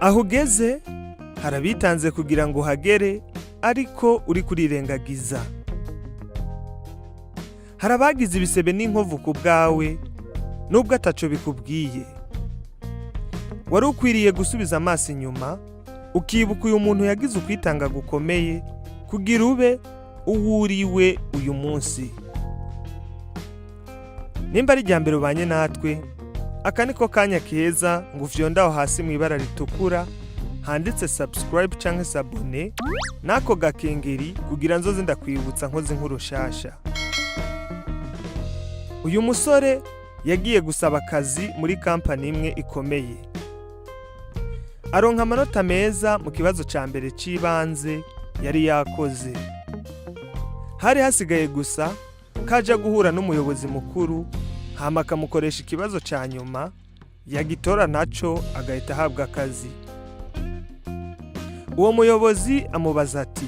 aho ugeze harabitanze kugira ngo hagere ariko uri kurirengagiza. Harabagize ibisebe n'inkovu ku bwawe nubwo ataco bikubwiye. Wari ukwiriye gusubiza amaso inyuma ukibuka uyu muntu yagize ukwitanga gukomeye kugira ube uwuriwe uyu munsi. Nimba ari irya mbere ubanye natwe, aka niko kanya keza ngo ufyondaho hasi mu ibara ritukura handitse subscribe canke s'abone nako gakengeri kugira nzoze ndakwibutsa nkoze inkuru shasha. Uyu musore yagiye gusaba akazi muri kampani imwe ikomeye. Aronka amanota meza mu kibazo ca mbere c'ibanze yari yakoze. Hari hasigaye gusa kaja guhura n'umuyobozi mukuru hama akamukoresha ikibazo ca nyuma, yagitora naco agahita ahabwa akazi. Uwo muyobozi amubaza ati,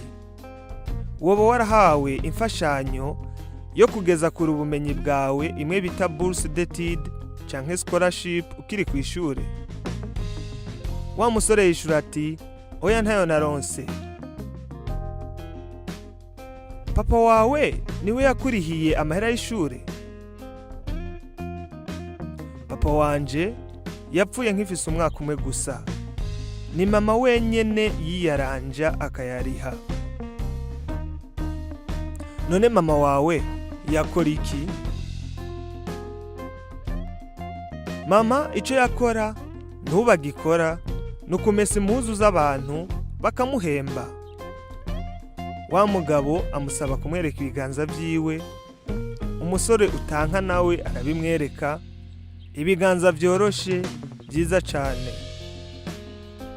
woba warahawe imfashanyo yo kugeza kure ubumenyi bwawe imwe bita bourse d'études canke scholarship ukiri kw'ishure? Wa musore yishura ati, oya ntayo naronse. Papa wawe niwe yakurihiye amahera y'ishure? Papa wanje yapfuye nkifise umwaka umwe gusa. Ni mama wenyene yiyaranja akayariha. None mama wawe yakora iki? Mama ico yakora ntubagikora nukumesa impuzu z'abantu bakamuhemba. Wa mugabo amusaba kumwereka ibiganza vyiwe. Umusore utanka nawe arabimwereka, ibiganza vyoroshe vyiza cane.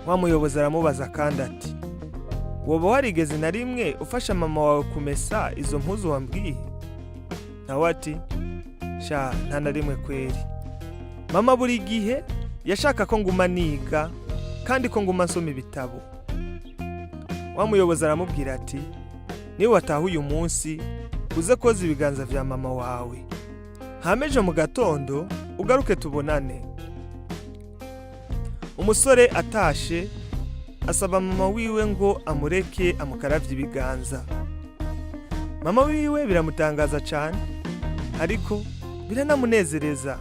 Wa muyobozi aramubaza kandi ati, woba warigeze na rimwe ufasha mama wawe kumesa izo mpuzu wambwiye? Nawe ati, sha nta na rimwe kweri. Mama buri gihe yashaka ko nguma niga kandi ko nguma nsoma ibitabo. Wa muyobozi aramubwira ati, niwe wataha uyu munsi uze koza ibiganza vya mama wawe, hameje mu gatondo ugaruke tubonane. Umusore atashe asaba mama wiwe ngo amureke amukaravye ibiganza. Mama wiwe biramutangaza cane ariko biranamunezereza.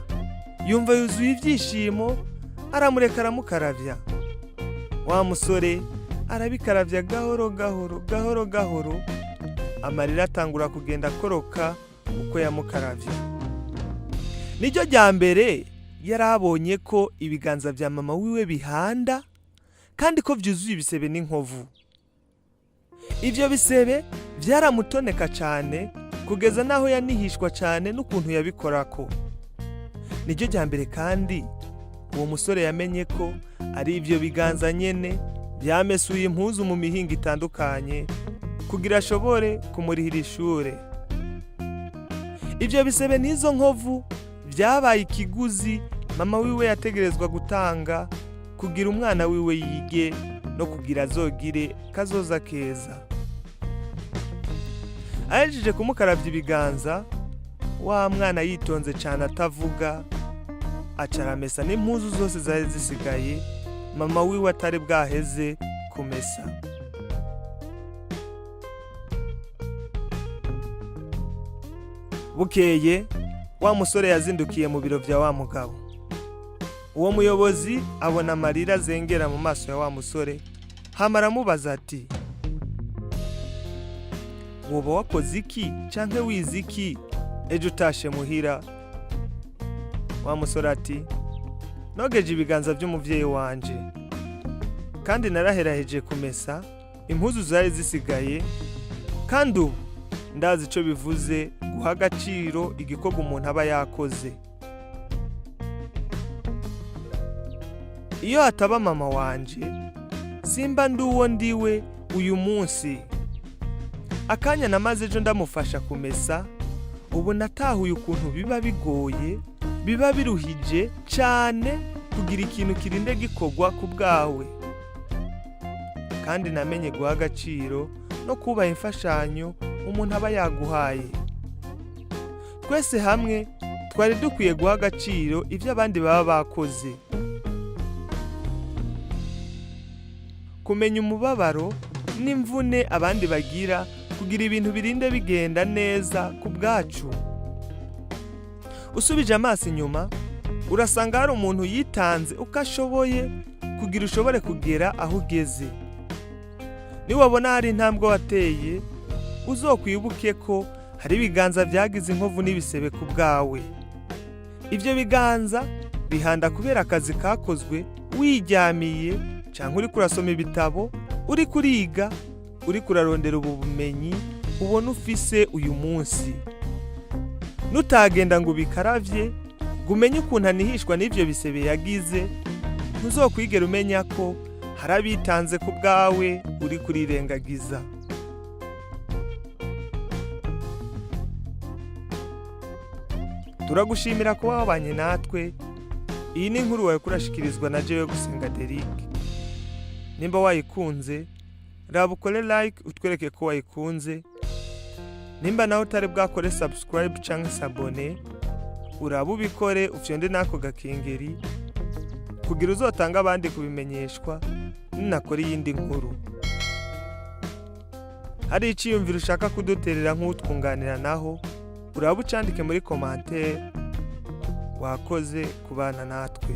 Yumva yuzuye ivyishimo, aramureka aramukaravya. Wa musore arabikaravya gahoro gahoro, amarira atangura kugenda akoroka uko yamukaravya. Niryo rya mbere yarabonye ko ibiganza vya mama wiwe bihanda kandi ko vyuzuye ibisebe n'inkovu. Ivyo bisebe vyaramutoneka cane kugeza naho yanihishwa cane n'ukuntu yabikorako. Niryo rya mbere kandi uwo musore yamenye ko ari ivyo biganza nyene vyamesuye impuzu mu mihingo itandukanye kugira ashobore kumurihira ishure. Ivyo bisebe n'izo nkovu vyabaye ikiguzi mama wiwe yategerezwa gutanga kugira umwana wiwe yige no kugira azogire kazoza keza. Ahejeje kumukaravya ibiganza, wa mwana yitonze cane atavuga, acaramesa n'impuzu zose zari zisigaye mama wiwe atari bwaheze kumesa. Bukeye wa musore yazindukiye mu biro vya wa mugabo. Uwo muyobozi abona amarira azengera mu maso ya wa musore, hama aramubaza ati, woba wakoze iki canke wize iki ejo utashe muhira? Wa musore ati, nogeje ibiganza vy'umuvyeyi wanje kandi naraheraheje kumesa impuzu zari zisigaye, kandi ubu ndazi ico bivuze guha agaciro igikorwa umuntu aba yakoze. Iyo hataba mama wanje simba ndi uwo ndiwe uyu munsi. Akanya namaze ejo ndamufasha kumesa, ubu natahuye ukuntu biba bigoye, biba biruhije cane kugira ikintu kirinde gikorwa ku bwawe. Kandi namenye guha agaciro no kubaha imfashanyo umuntu aba yaguhaye. Twese hamwe twari dukwiye guha agaciro ivyo abandi baba bakoze. kumenya umubabaro n'imvune abandi bagira kugira ibintu birinde bigenda neza ku bwacu. Usubije amaso inyuma urasanga hari umuntu yitanze uko ashoboye kugira ushobore kugera aho ugeze. Niwabona hari intambwe wateye uzokwibuke ko hari ibiganza byagize inkovu n'ibisebe ku bwawe. Ibyo biganza bihanda kubera akazi kakozwe wiryamiye cyangwa uri kurasoma ibitabo, uri kuriga, uri kurarondera ubu bumenyi ubona ufise uyu munsi. Nutagenda ngo bikaravye gumenye ukuntu anihishwa n'ivyo bisebe yagize, ntuzokwigera umenya ko hari abitanze ku bwawe uri kurirengagiza. Turagushimira kuba wabanye natwe. Iyi ni inkuru wawe kurashikirizwa na jewe Gusenga Derek. Nimba wayikunze raba ukore like utwereke ko wayikunze. Nimba nawe utari bwakore subscribe cyangwa s'abone uraba ubikore ufyonde nako gakengeri kugira uzotanga abandi kubimenyeshwa ninakora iyindi nkuru. Hari iciyumviro ushaka kuduterera nk'utwunganira naho uraba ucandike muri commentaire. Wakoze kubana natwe.